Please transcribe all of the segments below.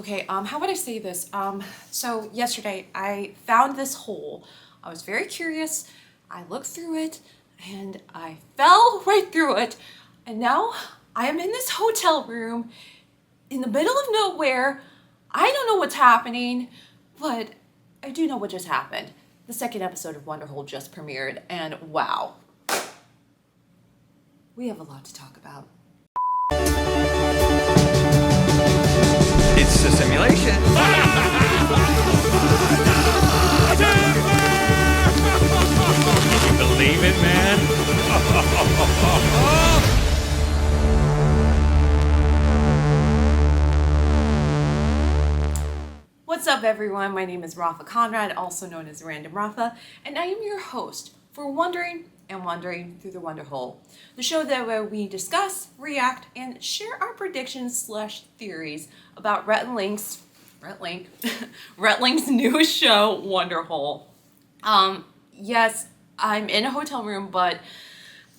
Okay, how would I say this? So yesterday I found this hole. I was very curious. I looked through it and I fell right through it. And now I am in this hotel room in the middle of nowhere. I don't know what's happening, but I do know what just happened. The second episode of Wonderhole just premiered, and wow. We have a lot to talk about. It's a simulation. Can you believe it, man? What's up, everyone? My name is Rapha Conrad, also known as Random Rapha, and I am your host for Wondering and Wandering Through the Wonderhole, the show where we discuss, react, and share our predictions/theories about Rhett and Link's newest show, Wonderhole. Yes, I'm in a hotel room, but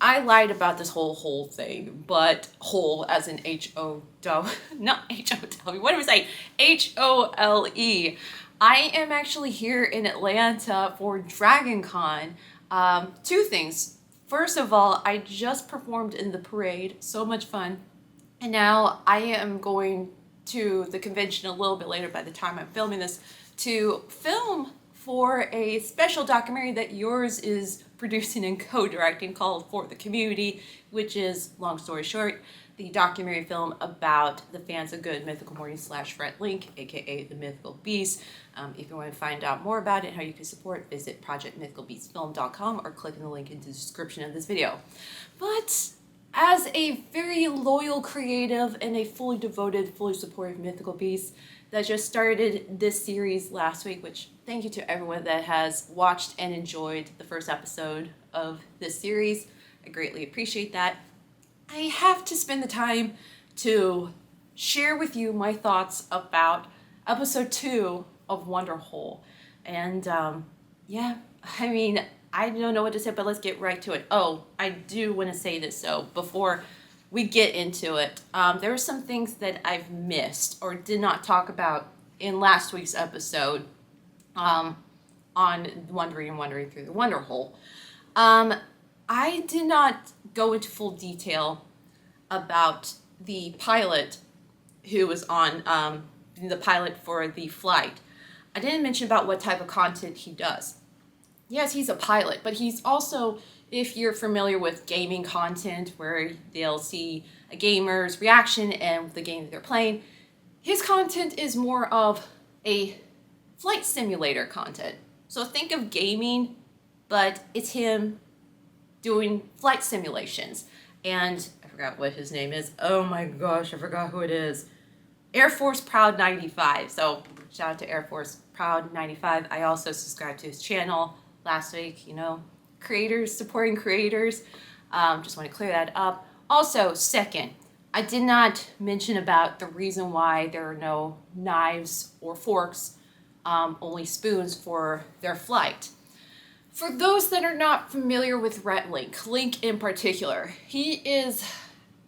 I lied about this whole thing, but whole as in H-O-W, not H-O-W, what do we say? H-O-L-E. I am actually here in Atlanta for Dragon Con. Two things. First of all, I just performed in the parade, so much fun. And now I am going to the convention a little bit later by the time I'm filming this to film for a special documentary that yours is producing and co-directing called For the Community, which is, long story short, the documentary film about the fans of Good Mythical Morning / Rhett and Link, aka the Mythical Beast. If you want to find out more about it and how you can support, visit projectmythicalbeastfilm.com or click in the link in the description of this video. But as a very loyal creative and a fully devoted, fully supportive Mythical Beast that just started this series last week, which thank you to everyone that has watched and enjoyed the first episode of this series. I greatly appreciate that. I have to spend the time to share with you my thoughts about episode 2 of Wonderhole. And yeah, I mean, I don't know what to say, but let's get right to it. Oh, I do want to say this though, before we get into it. There are some things that I've missed or did not talk about in last week's episode on Wondering and Wandering Through the Wonderhole. I did not go into full detail about the pilot who was on the pilot for the flight. I didn't mention about what type of content he does. Yes, he's a pilot, but he's also, if you're familiar with gaming content where they'll see a gamer's reaction and the game that they're playing, his content is more of a flight simulator content. So think of gaming, but it's him doing flight simulations. And I forgot what his name is. Oh my gosh, I forgot who it is. Air Force Proud 95. So shout out to Air Force Proud 95. I also subscribed to his channel last week, you know, creators supporting creators. Just want to clear that up. Also, second, I did not mention about the reason why there are no knives or forks, only spoons for their flight. For those that are not familiar with Rhett and Link, Link in particular, he is,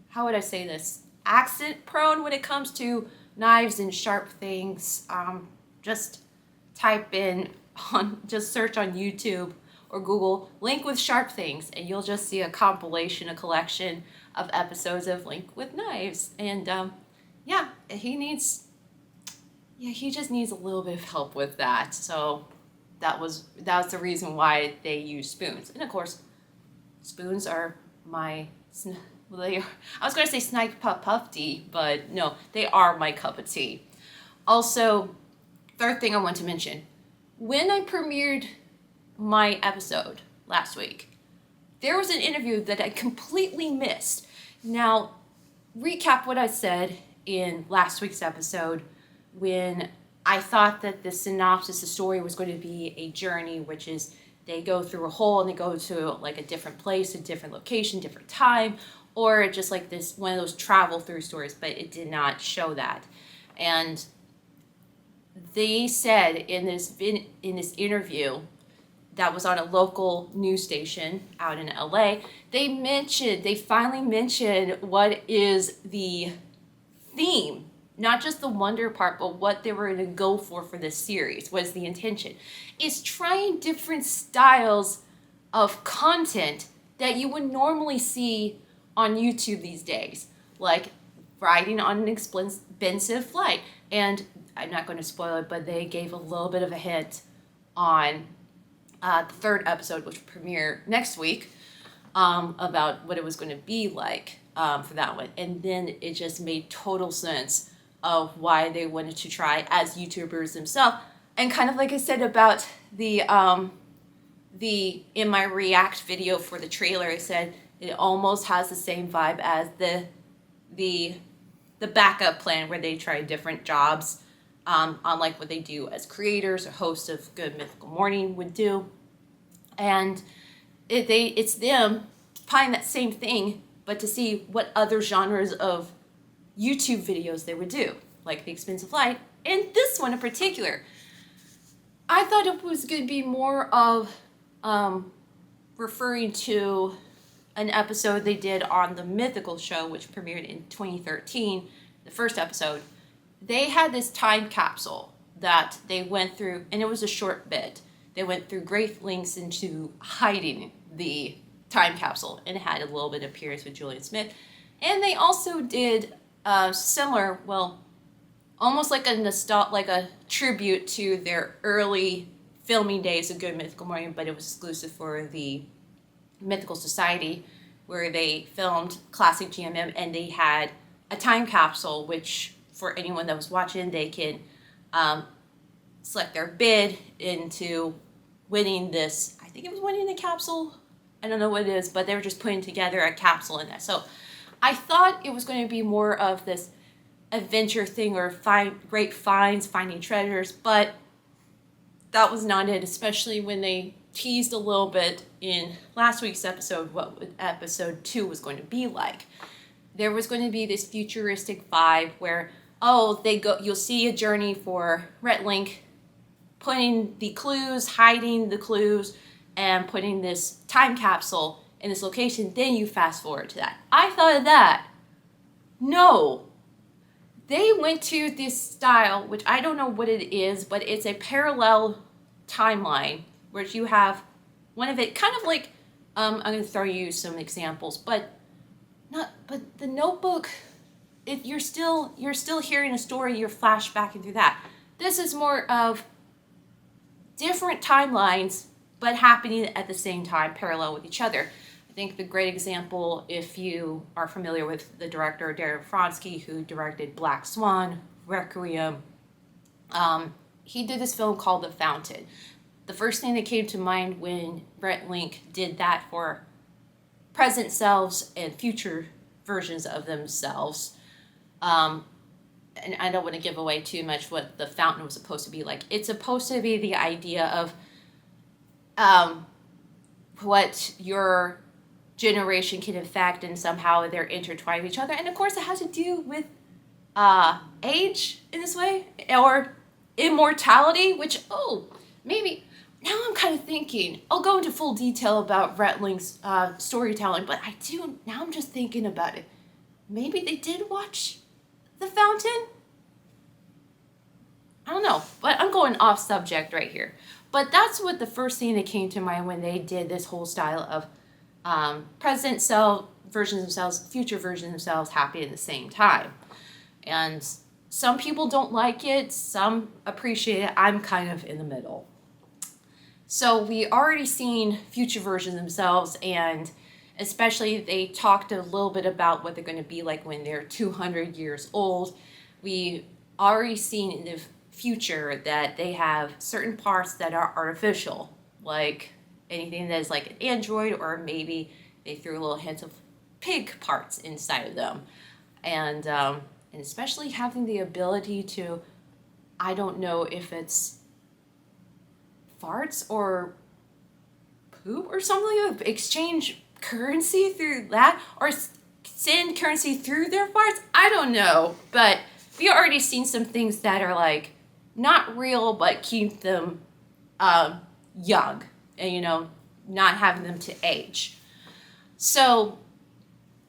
how would I say this, accident prone when it comes to knives and sharp things. Just type in, just search on YouTube or Google Link with sharp things, and you'll just see a compilation, a collection of episodes of Link with knives. And yeah, he just needs a little bit of help with that. So that was the reason why they use spoons. And of course, spoons are my, well, I was going to say snipe puff tea, but no, they are my cup of tea. Also, third thing I want to mention, when I premiered my episode last week, there was an interview that I completely missed. Now, recap what I said in last week's episode when I thought that the synopsis, the story was going to be a journey, which is they go through a hole and they go to like a different place, a different location, different time, or just like this, one of those travel through stories, but it did not show that. And they said in this interview that was on a local news station out in LA, they finally mentioned what is the theme not just the wonder part, but what they were going to go for this series, was the intention, is trying different styles of content that you would normally see on YouTube these days, like riding on an expensive flight. And I'm not going to spoil it, but they gave a little bit of a hint on the third episode, which will premiere next week, about what it was going to be like for that one. And then it just made total sense of why they wanted to try as YouTubers themselves. And kind of like I said about the in my react video for the trailer, I said it almost has the same vibe as the backup plan where they try different jobs, unlike what they do as creators or hosts of Good Mythical Morning would do. And it's them trying that same thing, but to see what other genres of YouTube videos they would do, like The Expensive Flight, and this one in particular. I thought it was going to be more of referring to an episode they did on the Mythical show, which premiered in 2013, the first episode. They had this time capsule that they went through, and it was a short bit. They went through great lengths into hiding the time capsule, and it had a little bit of appearance with Julian Smith. And they also did similar, well, almost like a tribute to their early filming days of Good Mythical Morning, but it was exclusive for the Mythical Society, where they filmed classic GMM, and they had a time capsule, which for anyone that was watching, they can select their bid into winning this. I think it was winning the capsule. I don't know what it is, but they were just putting together a capsule in that. So I thought it was going to be more of this adventure thing, or great finds, finding treasures, but that was not it, especially when they teased a little bit in last week's episode what episode 2 was going to be like. There was going to be this futuristic vibe where, you'll see a journey for Rhett and Link, putting the clues, hiding the clues, and putting this time capsule in this location. Then you fast forward to that. I thought of that. No. They went to this style, which I don't know what it is, but it's a parallel timeline where you have one of it kind of like, I'm going to throw you some examples, but the Notebook, you're still hearing a story, you're flashbacking through that. This is more of different timelines, but happening at the same time, parallel with each other. I think the great example, if you are familiar with the director Darren Afronsky, who directed Black Swan, Requiem, he did this film called The Fountain. The first thing that came to mind when Rhett and Link did that for present selves and future versions of themselves, and I don't want to give away too much what The Fountain was supposed to be like. It's supposed to be the idea of what your generation can affect, and somehow they're intertwined with each other. And of course it has to do with age in this way, or immortality, which, maybe, now I'm kind of thinking, I'll go into full detail about Rhett and Link's storytelling, but now I'm just thinking about it. Maybe they did watch The Fountain? I don't know, but I'm going off subject right here. But that's what the first thing that came to mind when they did this whole style of present self versions of themselves, future versions of themselves happening at the same time. And some people don't like it, some appreciate it. I'm kind of in the middle. So we already seen future versions of themselves, and especially they talked a little bit about what they're going to be like when they're 200 years old. We already seen in the future that they have certain parts that are artificial, like anything that is like an android, or maybe they threw a little hint of pig parts inside of them. And especially having the ability to, I don't know if it's farts or poop or something, like exchange currency through that, or send currency through their farts. I don't know, but we already seen some things that are like not real, but keep them young, and not having them to age. So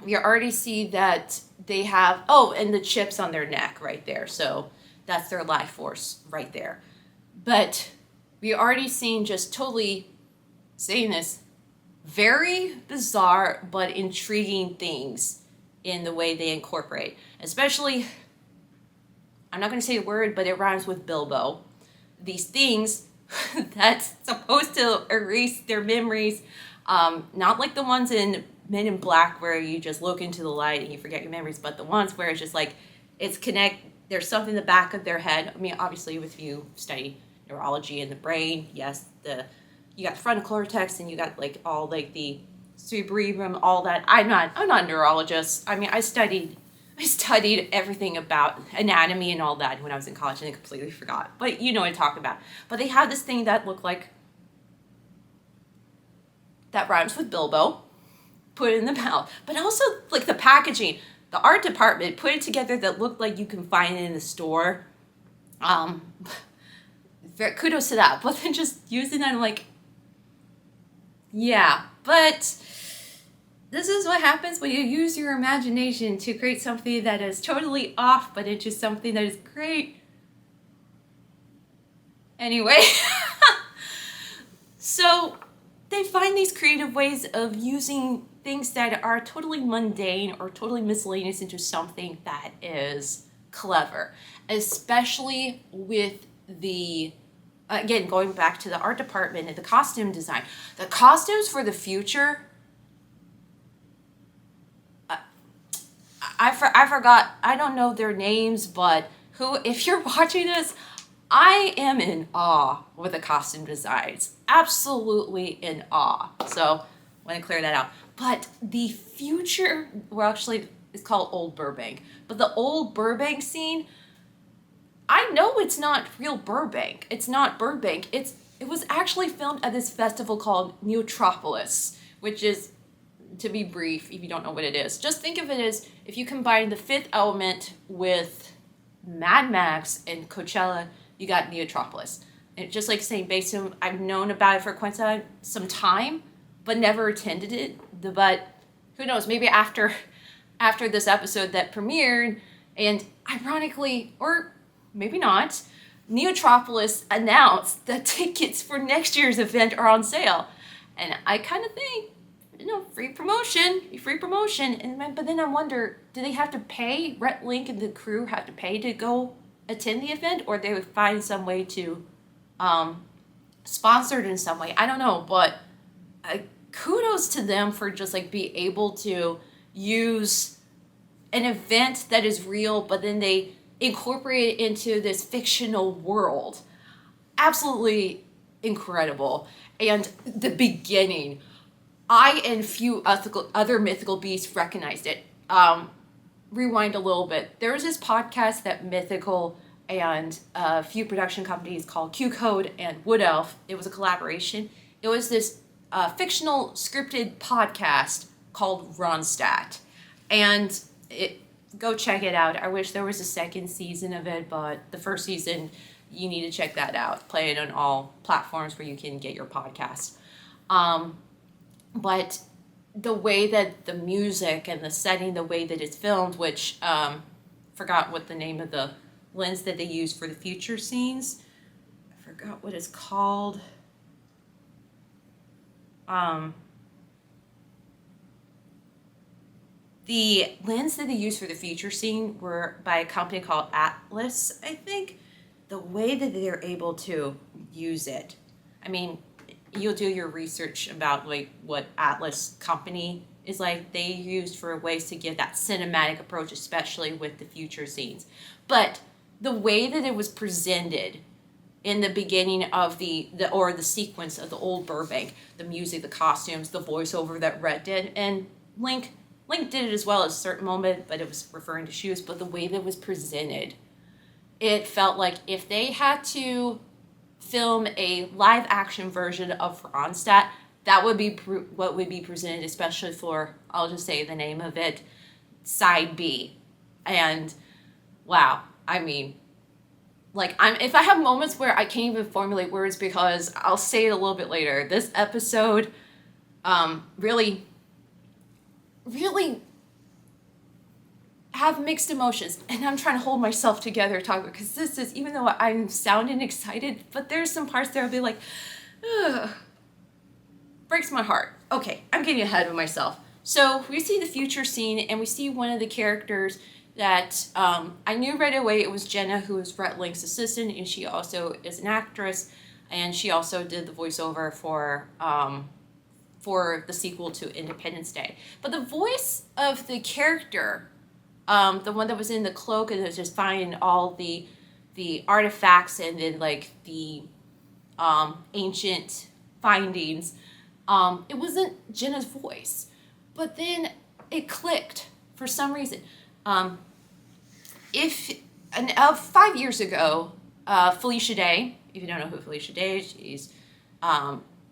we already see that they have, and the chips on their neck right there. So that's their life force right there. But we already seen just totally saying this, very bizarre but intriguing things in the way they incorporate. Especially, I'm not going to say a word, but it rhymes with Bilbo. These things that's supposed to erase their memories, not like the ones in Men in Black where you just look into the light and you forget your memories, but the ones where it's just like, there's something in the back of their head. I mean, obviously, if you study neurology in the brain, yes, you got the frontal cortex and you got like all like the cerebrum, all that. I'm not a neurologist. I mean, I studied everything about anatomy and all that when I was in college and I completely forgot. But you know what I'm talking about. But they have this thing that looked like, that rhymes with Bilbo, put it in the mouth. But also like the packaging, the art department put it together that looked like you can find it in the store. Kudos to that. But then just using that, I'm like, yeah, but this is what happens when you use your imagination to create something that is totally off, but it's just something that is great. Anyway, so they find these creative ways of using things that are totally mundane or totally miscellaneous into something that is clever, especially with the, again, going back to the art department and the costume design. The costumes for the future, I forgot, I don't know their names, but if you're watching this, I am in awe with the costume designs. Absolutely in awe. So, I want to clear that out. But the future, well, actually, it's called Old Burbank. But the Old Burbank scene, I know it's not real Burbank. It's not Burbank. It was actually filmed at this festival called Neotropolis, which is, to be brief, if you don't know what it is, just think of it as if you combine the Fifth Element with Mad Max and Coachella, you got Neotropolis. And just like saying, based on, I've known about it for quite some time, but never attended it. But who knows, maybe after this episode that premiered, and ironically, or maybe not, Neotropolis announced that tickets for next year's event are on sale. And I kind of think, free promotion. But then I wonder, do they have to pay? Rhett and Link and the crew have to pay to go attend the event, or they would find some way to sponsor it in some way? I don't know, but kudos to them for just like be able to use an event that is real, but then they incorporate it into this fictional world. Absolutely incredible. And the beginning, I and few other mythical beasts recognized it. Rewind a little bit. There was this podcast that Mythical and a few production companies called Q Code and Wood Elf. It was a collaboration. It was this fictional scripted podcast called Ronstadt. And go check it out. I wish there was a second season of it, but the first season, you need to check that out. Play it on all platforms where you can get your podcast. But the way that the music and the setting, the way that it's filmed, which forgot what the name of the lens that they use for the future scenes. I forgot what it's called. The lens that they used for the future scene were by a company called Atlas, I think. The way that they're able to use it. I mean, you'll do your research about like what Atlas company is like. They used for ways to give that cinematic approach, especially with the future scenes. But the way that it was presented in the beginning of the sequence of the Old Burbank, the music, the costumes, the voiceover that Rhett did, and Link did it as well at a certain moment, but it was referring to shoes. But the way that it was presented, it felt like if they had to film a live action version of Ronstadt, that would be what would be presented, especially for, I'll just say the name of it, Side B. And wow, I mean, like, if I have moments where I can't even formulate words because I'll say it a little bit later, this episode really have mixed emotions, and I'm trying to hold myself together talking, because this is, even though I'm sounding excited, but there's some parts there I'll be like, ugh, breaks my heart. Okay, I'm getting ahead of myself. So we see the future scene, and we see one of the characters that I knew right away. It was Jenna, who is Rhett and Link's assistant, and she also is an actress, and she also did the voiceover for the sequel to Independence Day. But the voice of the character, the one that was in the cloak and was just finding all the artifacts and then like the ancient findings, it wasn't Jenna's voice. But then it clicked for some reason. 5 years ago, Felicia Day, if you don't know who Felicia Day is, she's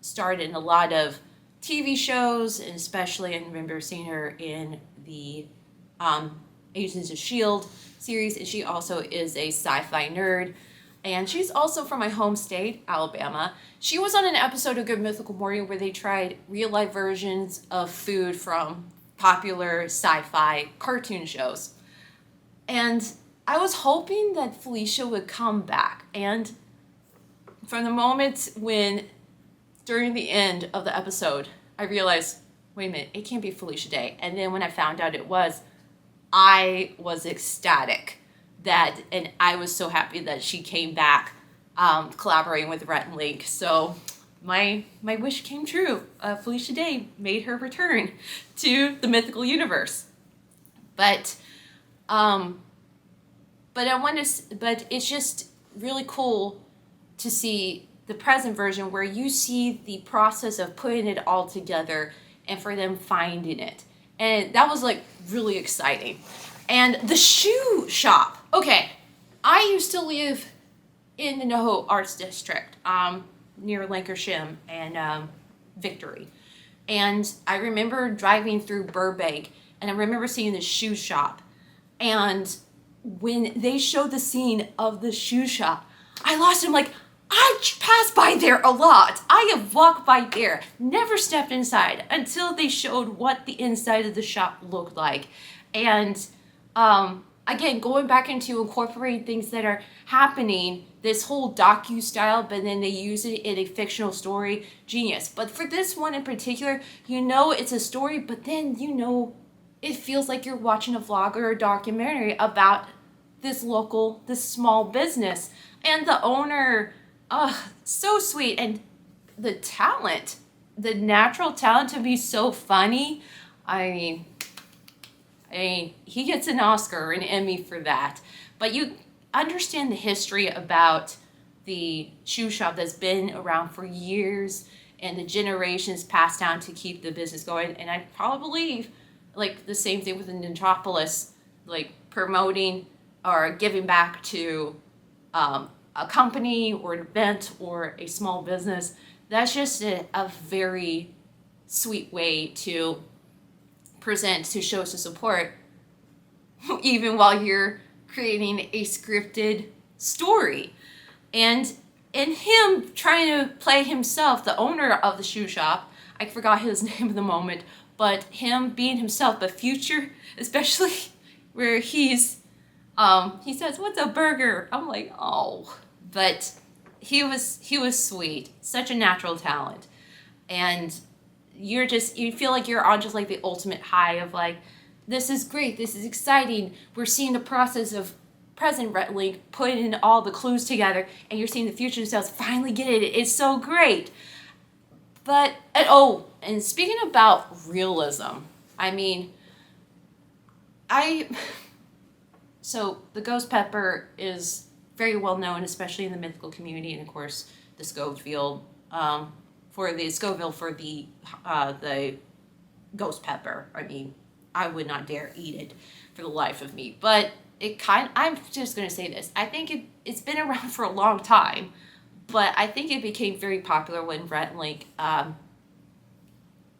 starred in a lot of TV shows, and especially I remember seeing her in the Agents of S.H.I.E.L.D. series, and she also is a sci-fi nerd. And she's also from my home state, Alabama. She was on an episode of Good Mythical Morning where they tried real-life versions of food from popular sci-fi cartoon shows. And I was hoping that Felicia would come back. And from the moment when, during the end of the episode, I realized, wait a minute, it can't be Felicia Day. And then when I found out it was, I was ecstatic. And I was so happy that she came back, collaborating with Rhett and Link. So my wish came true. Felicia Day made her return to the mythical universe. But it's just really cool to see the present version where you see the process of putting it all together and for them finding it. And that was like really exciting. And the shoe shop. Okay, I used to live in the NoHo Arts District, near Lancashire and Victory. And I remember driving through Burbank, and I remember seeing the shoe shop. And when they showed the scene of the shoe shop, I lost it. I'm like, I pass by there a lot. I have walked by there, never stepped inside until they showed what the inside of the shop looked like. And again, going back into incorporating things that are happening, this whole docu-style, but then they use it in a fictional story, genius. But for this one in particular, you know it's a story, but then you know it feels like you're watching a vlog or a documentary about this small business. And the owner, so sweet. And the talent, the natural talent to be so funny, I mean, he gets an Oscar or an Emmy for that. But you understand the history about the shoe shop that's been around for years and the generations passed down to keep the business going. And I probably believe, like, the same thing with the Neotropolis, like promoting or giving back to a company or an event or a small business. That's just a very sweet way to present, to show some support, even while you're creating a scripted story. And him trying to play himself, the owner of the shoe shop, I forgot his name at the moment, but him being himself, but future, especially where he says, "What's a burger?" I'm like, oh, but he was sweet, such a natural talent. And you feel like you're on just like the ultimate high of like, this is great, this is exciting. We're seeing the process of present Rhett and Link putting in all the clues together, and you're seeing the future themselves finally get it. It's so great. But, and speaking about realism, I mean, so the ghost pepper is very well known, especially in the mythical community, and of course the Scoville, for the ghost pepper. I mean, I would not dare eat it for the life of me. But I'm just going to say this. I think it's been around for a long time, but I think it became very popular when Rhett and Link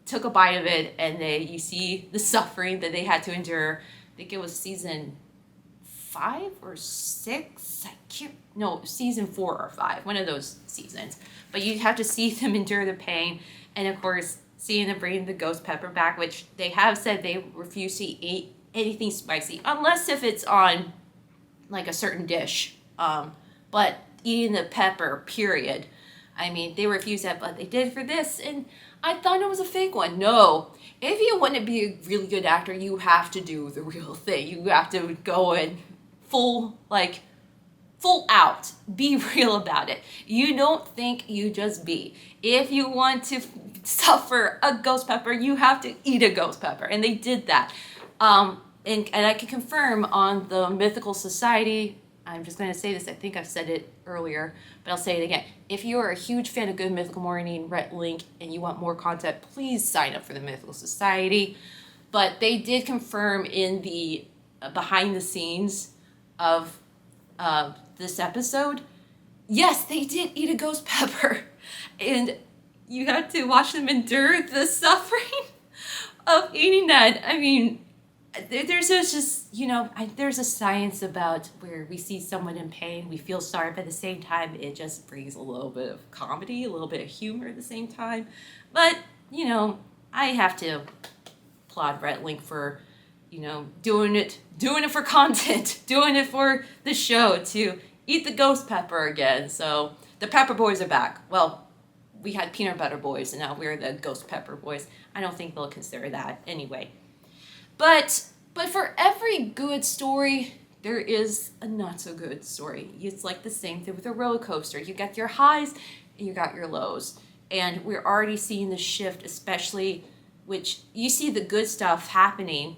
took a bite of it, and you see the suffering that they had to endure. I think it was season 5 or 6. Season 4 or 5. One of those seasons. But you have to see them endure the pain, and of course, seeing them bring the ghost pepper back, which they have said they refuse to eat anything spicy, unless if it's on like a certain dish. But eating the pepper, period. I mean, they refused that, but they did for this, and I thought it was a fake one. No, if you want to be a really good actor, you have to do the real thing. You have to go in full out. Be real about it. You don't think, you just be. If you want to suffer a ghost pepper, you have to eat a ghost pepper, and they did that. And I can confirm on the Mythical Society, I'm just going to say this, I think I've said it earlier, but I'll say it again. If you are a huge fan of Good Mythical Morning, Rhett and Link, and you want more content, please sign up for the Mythical Society. But they did confirm in the behind the scenes of this episode, yes, they did eat a ghost pepper. And you have to watch them endure the suffering of eating that. I mean, there's just, there's a science about where we see someone in pain, we feel sorry, but at the same time, it just brings a little bit of comedy, a little bit of humor at the same time. But, I have to applaud Rhett and Link for, doing it for content, doing it for the show to eat the ghost pepper again. So the Pepper Boys are back. Well, we had Peanut Butter Boys, and now we're the Ghost Pepper Boys. I don't think they'll consider that anyway. But for every good story, there is a not so good story. It's like the same thing with a roller coaster. You got your highs and you got your lows. And we're already seeing the shift, especially which you see the good stuff happening,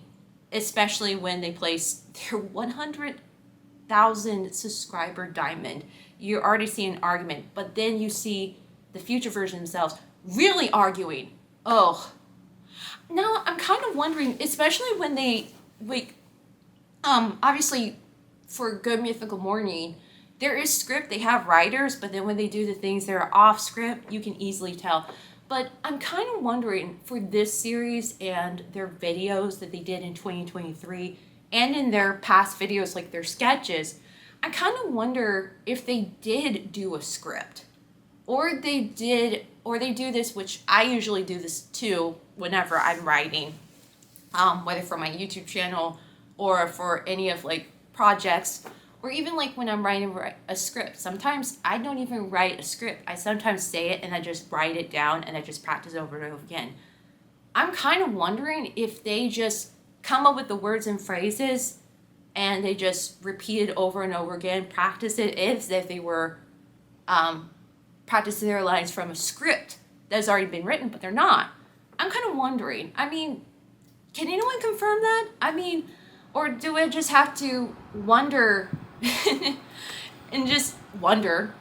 especially when they place their 100,000 subscriber diamond. You're already seeing an argument, but then you see the future version themselves really arguing. Oh, now I'm kind of wondering, especially when they, obviously for Good Mythical Morning, there is script, they have writers, but then when they do the things that are off script, you can easily tell. But I'm kind of wondering for this series and their videos that they did in 2023 and in their past videos, like their sketches, I kind of wonder if they did do a script or they do this, which I usually do this too whenever I'm writing, whether for my YouTube channel or for any of projects, or even when I'm writing a script. Sometimes I don't even write a script. I sometimes say it and I just write it down and I just practice over and over again. I'm kind of wondering if they just come up with the words and phrases and they just repeat it over and over again, practice it as if they were practicing their lines from a script that's already been written, but they're not. I'm kind of wondering. I mean, can anyone confirm that? I mean, or do I just have to wonder and just wonder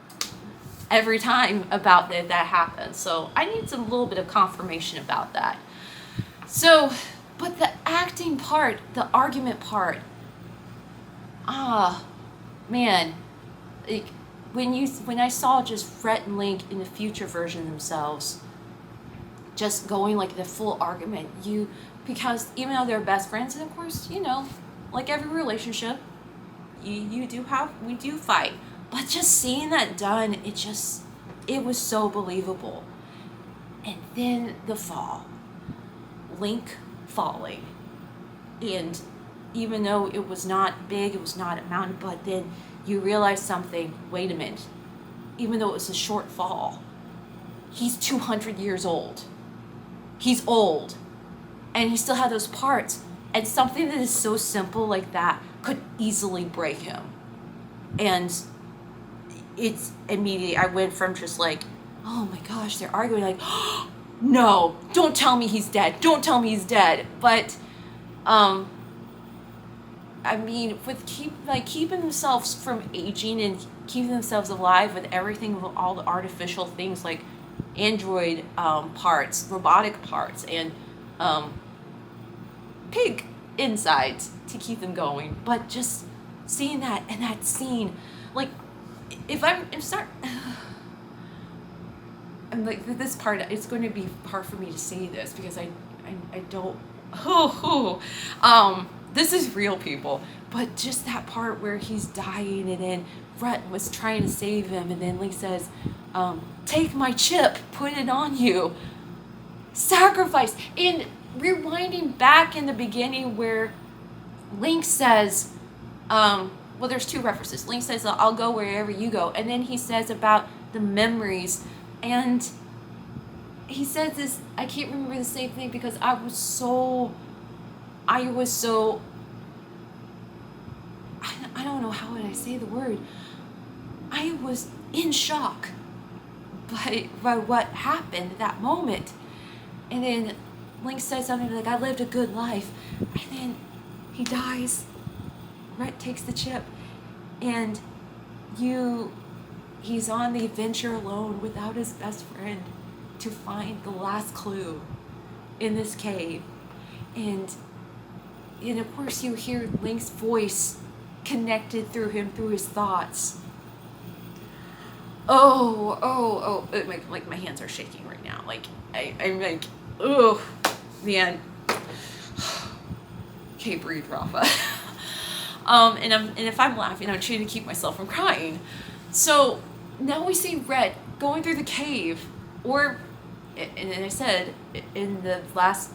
every time about that happens? So I need a little bit of confirmation about that. So, but the acting part, the argument part, man, when I saw just Rhett and Link in the future version themselves, just going the full argument, because even though they're best friends, and of course, like every relationship, we do fight, but just seeing that done, it was so believable. And then the fall, Link falling, and even though it was not big, it was not a mountain, but then you realize something, wait a minute, even though it was a short fall, he's 200 years old. He's old, and he still had those parts, and something that is so simple like that could easily break him. And it's immediately, I went from just oh my gosh, they're arguing oh, no, don't tell me he's dead. Don't tell me he's dead. But, I mean, with keeping themselves from aging and keeping themselves alive with everything, with all the artificial things like android parts, robotic parts, and pig insides to keep them going. But just seeing that and that scene, I'm this part, it's going to be hard for me to say this because I don't, this is real, people, but just that part where he's dying and then Rhett was trying to save him and then Link says, take my chip, put it on you, sacrifice. And rewinding back in the beginning where Link says, well, there's two references. Link says, I'll go wherever you go. And then he says about the memories. And he says this, I can't remember the same thing because I was so, I don't know how would I say the word. I was in shock by what happened at that moment. And then Link says something like, I lived a good life. And then he dies. Rhett takes the chip. And he's on the adventure alone without his best friend to find the last clue in this cave. And of course you hear Link's voice connected through him, through his thoughts. Oh, like my hands are shaking right now. Like, I'm like, oh, man. Okay, breathe, Rapha. And if I'm laughing, I'm trying to keep myself from crying. So now we see Rhett going through the cave, and I said in the last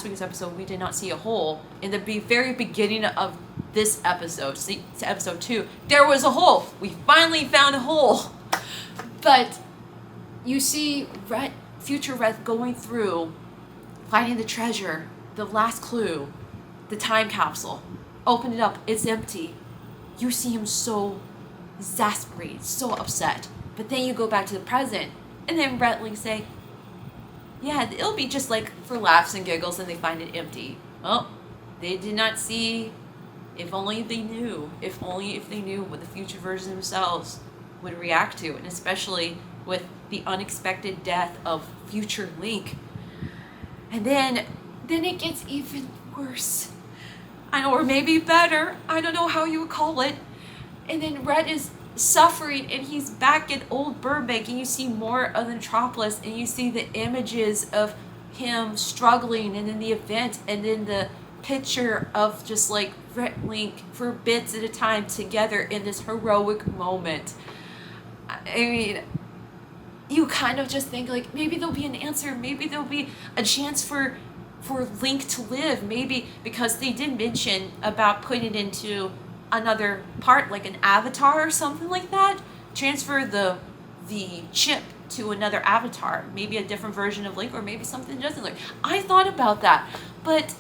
week's episode, we did not see a hole. In the very beginning of this episode, episode 2, there was a hole. We finally found a hole. But you see Rhett, future Rhett, going through, finding the treasure, the last clue, the time capsule. Open it up, it's empty. You see him so exasperated, so upset. But then you go back to the present, and then Rhett and Link say, yeah, it'll be just like for laughs and giggles, and they find it empty. Well, they did not see. If only they knew. If they knew what the future version themselves would react to, and especially with the unexpected death of future Link. And then it gets even worse. I know, or maybe better. I don't know how you would call it. And then Rhett is suffering, and he's back in old Burbank, and you see more of the Neotropolis, and you see the images of him struggling, and then the event, and then the picture of just like Rhett and Link for bits at a time together in this heroic moment. I mean, you kind of just think like, maybe there'll be an answer, maybe there'll be a chance for Link to live, maybe, because they did mention about putting it into another part, like an avatar or something like that. Transfer the chip to another avatar, maybe a different version of Link, or maybe something doesn't look. I thought about that, but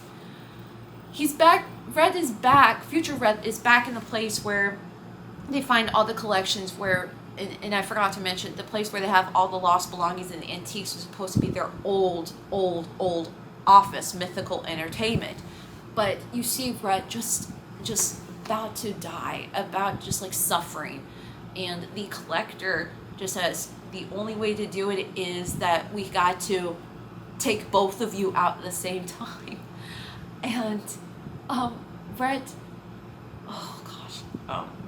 he's back. Rhett is back. Future Rhett is back in the place where they find all the collections where. And I forgot to mention, the place where they have all the lost belongings and the antiques was supposed to be their old office, mythical entertainment. But you see Rhett just about to die, about just like suffering. And the collector just says, the only way to do it is that we got to take both of you out at the same time. And Rhett,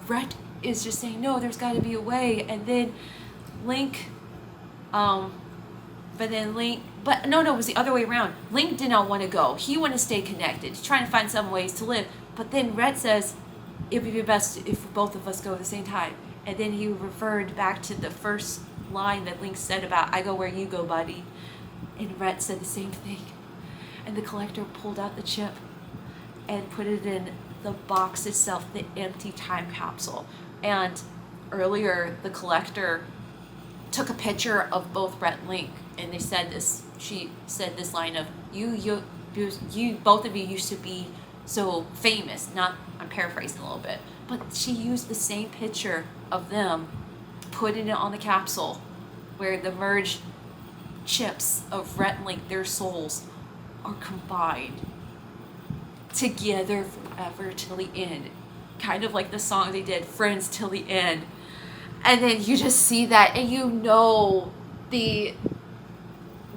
Rhett is just saying, no, there's got to be a way. And then Link, no, it was the other way around. Link did not want to go. He wanted to stay connected, trying to find some ways to live. But then Rhett says, it would be best if both of us go at the same time. And then he referred back to the first line that Link said about, I go where you go, buddy. And Rhett said the same thing. And the collector pulled out the chip and put it in the box itself, the empty time capsule. And earlier, the collector took a picture of both Rhett and Link, and they said this. She said this line of, "You, both of you used to be so famous." Not, I'm paraphrasing a little bit, but she used the same picture of them, putting it on the capsule, where the merged chips of Rhett and Link, their souls, are combined together forever till the end. Kind of like the song they did, Friends Till the End. And then you just see that, and you know the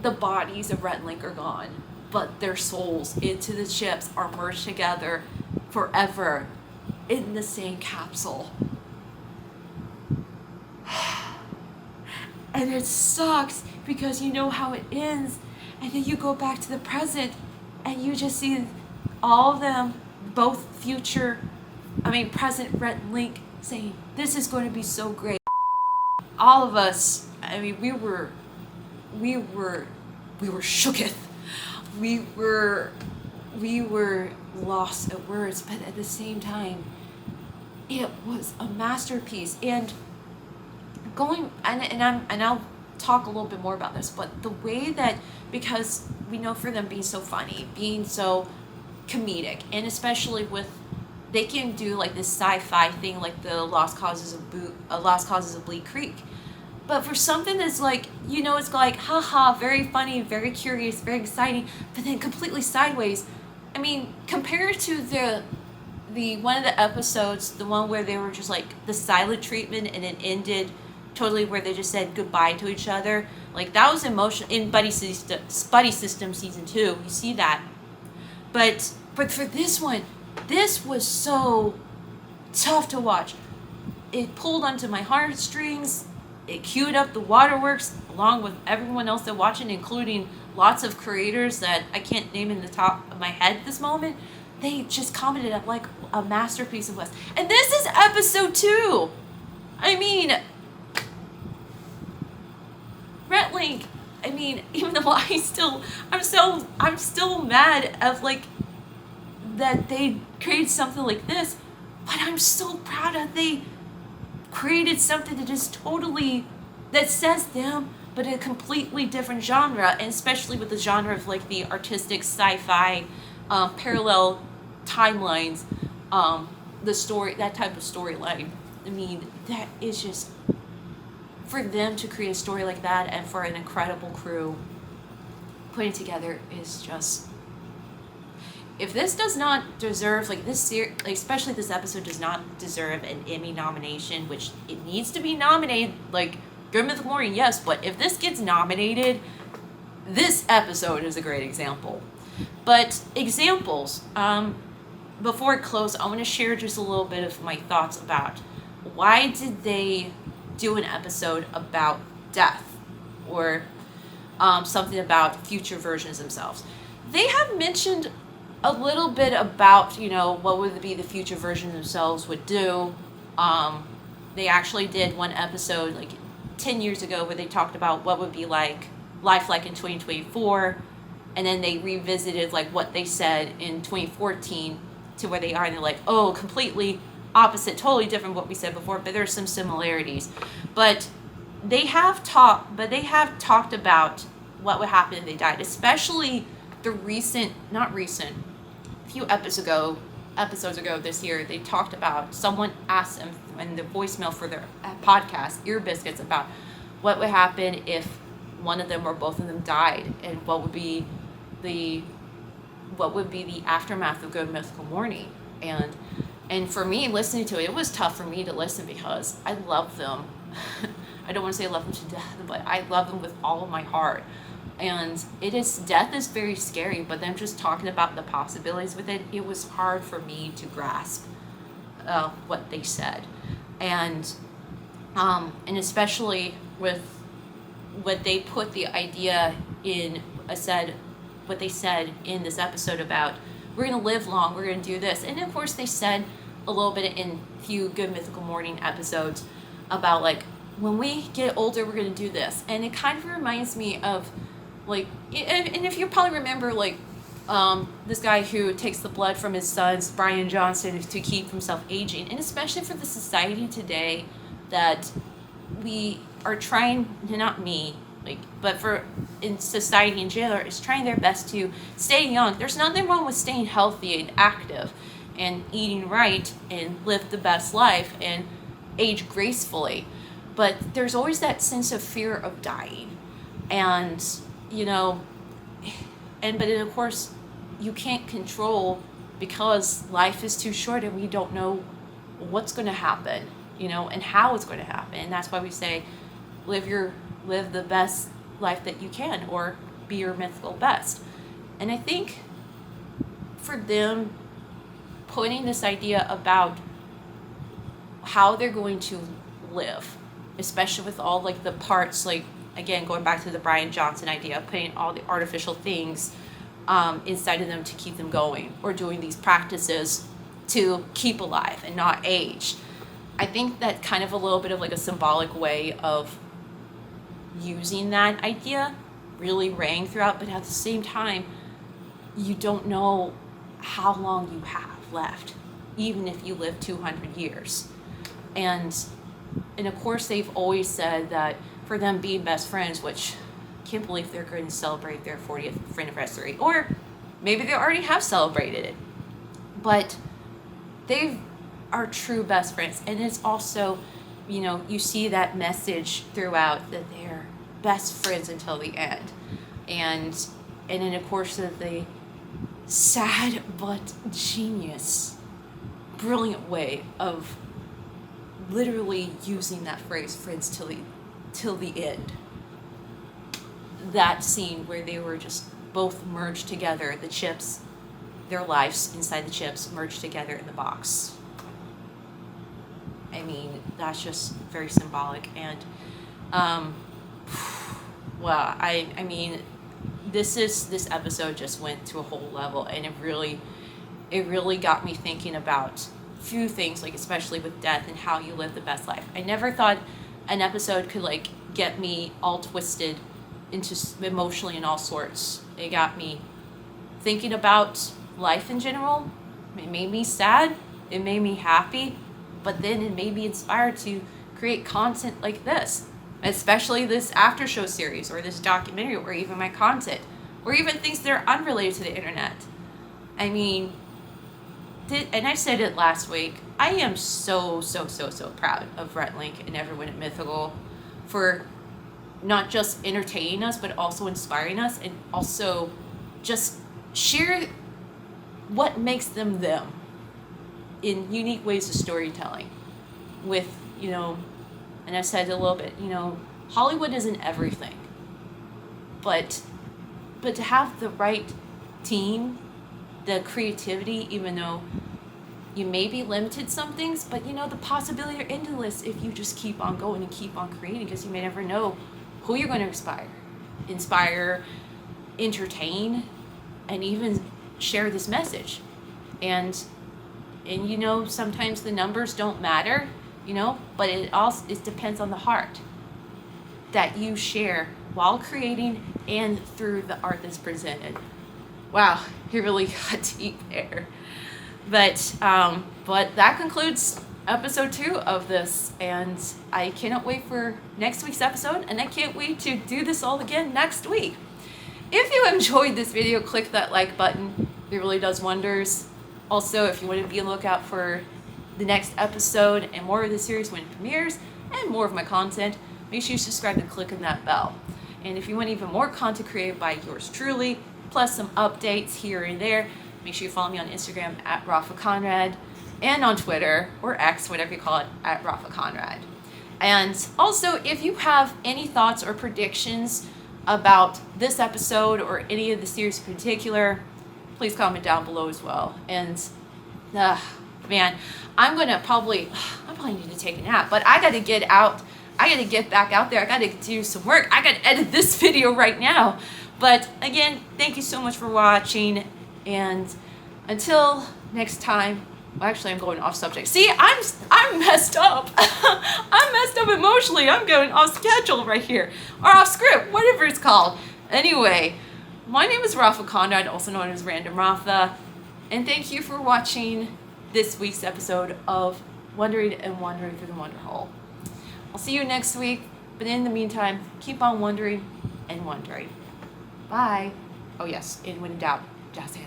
bodies of Rhett and Link are gone, but their souls into the chips are merged together forever in the same capsule. And it sucks because you know how it ends, and then you go back to the present and you just see all of them, both present Rhett and Link, saying, this is going to be so great. All of us, I mean, we were shooketh. We were lost at words, but at the same time, it was a masterpiece. And I'll talk a little bit more about this, but the way that, because we know for them being so funny, being so comedic, and especially with, they can do like this sci-fi thing, like the Lost Causes of Bleak Creek. But for something that's like, it's like, haha, very funny, very curious, very exciting, but then completely sideways. I mean, compared to the one of the episodes, the one where they were just like the silent treatment and it ended totally where they just said goodbye to each other. Like, that was emotional in Buddy System season 2. You see that. But for this one, this was so tough to watch. It pulled onto my heartstrings. It queued up the waterworks along with everyone else that watching, including lots of creators that I can't name in the top of my head this moment. They just commented on like a masterpiece of West. And this is episode 2. I mean, Rhett and Link, I mean, even though I'm still mad of like that they created something like this, but I'm so proud that they created something that is totally, that says them, but in a completely different genre, and especially with the genre of like the artistic sci-fi, parallel timelines, the story, that type of storyline. I mean, that is just, for them to create a story like that and for an incredible crew putting it together is just, if this does not deserve, like this series, like especially this episode does not deserve an Emmy nomination, which it needs to be nominated, like Good Mythical Morning, yes, but if this gets nominated, this episode is a great example. But examples, before I close, I want to share just a little bit of my thoughts about why did they do an episode about death or something about future versions themselves. They have mentioned a little bit about, what would be the future version themselves would do. They actually did one episode like 10 years ago where they talked about what would be like life like in 2024, and then they revisited like what they said in 2014 to where they are, and they're like, oh, completely opposite, totally different what we said before, but there's some similarities. But they have talked about what would happen if they died, especially the few episodes ago this year. They talked about, someone asked them in the voicemail for their podcast, Ear Biscuits, about what would happen if one of them or both of them died, and what would be the aftermath of Good Mythical Morning. And for me, listening to it, it was tough for me to listen because I love them. I don't want to say I love them to death, but I love them with all of my heart. And death is very scary, but them just talking about the possibilities with it, it was hard for me to grasp what they said. And especially with what they put the idea in, what they said in this episode about, we're going to live long, we're going to do this. And of course they said a little bit in a few Good Mythical Morning episodes about like, when we get older, we're going to do this. And it kind of reminds me of like, and if you probably remember like this guy who takes the blood from his sons, Brian Johnson, to keep himself aging. And especially for the society today that we are trying, not me, like, but for in society in general, is trying their best to stay young. There's nothing wrong with staying healthy and active and eating right and live the best life and age gracefully. But there's always that sense of fear of dying. And, but of course, you can't control, because life is too short and we don't know what's going to happen, and how it's going to happen. And that's why we say, live the best life that you can, or be your mythical best. And I think for them putting this idea about how they're going to live, especially with all like the parts, like again going back to the Brian Johnson idea of putting all the artificial things inside of them to keep them going, or doing these practices to keep alive and not age. I think that kind of a little bit of like a symbolic way of using that idea really rang throughout, but at the same time, you don't know how long you have left, even if you live 200 years. And of course, they've always said that for them being best friends, which I can't believe they're going to celebrate their 40th anniversary, or maybe they already have celebrated it, but they are true best friends. And it's also, you know, you see that message throughout that they're best friends until the end. And then of course the sad but genius, brilliant way of literally using that phrase "friends till the end." That scene where they were just both merged together, the chips, their lives inside the chips merged together in the box. I mean, that's just very symbolic. And well, I mean, this episode just went to a whole level, and it really got me thinking about few things, like especially with death and how you live the best life. I never thought an episode could like get me all twisted into emotionally and all sorts. It got me thinking about life in general. It made me sad. It made me happy. But then it made me inspired to create content like this, especially this after show series or this documentary, or even my content, or even things that are unrelated to the internet. I mean, and I said it last week, I am so proud of Rhett and Link and everyone at Mythical for not just entertaining us, but also inspiring us, and also just share what makes them them in unique ways of storytelling. With, you know, and I said a little bit, you know, Hollywood isn't everything, but to have the right team, the creativity, even though you may be limited some things, but you know, the possibility are endless if you just keep on going and keep on creating, because you may never know who you're going to inspire, entertain, and even share this message. And you know, sometimes the numbers don't matter, you know, but it depends on the heart that you share while creating and through the art that's presented. Wow, it really got deep there. But that concludes episode 2 of this, and I cannot wait for next week's episode, and I can't wait to do this all again next week. If you enjoyed this video, click that like button. It really does wonders. Also, if you want to be on the lookout for the next episode and more of the series when it premieres, and more of my content, make sure you subscribe and click on that bell. And if you want even more content created by yours truly, plus some updates here and there, make sure you follow me on Instagram at Rapha Conrad, and on Twitter, or X, whatever you call it, at Rapha Conrad. And also, if you have any thoughts or predictions about this episode or any of the series in particular, please comment down below as well. And man, I probably need to take a nap, but I gotta get out. I gotta get back out there. I gotta do some work. I gotta edit this video right now. But again, thank you so much for watching, and until next time. Well, actually, I'm going off subject. See, I'm messed up. I'm messed up emotionally. I'm going off schedule right here, or off script, whatever it's called. Anyway, my name is Rapha Conrad, also known as Random Rapha, and thank you for watching this week's episode of Wondering and Wandering Through the Wonderhole. I'll see you next week, but in the meantime, keep on wondering and wondering. Bye. Oh yes, and when in doubt, just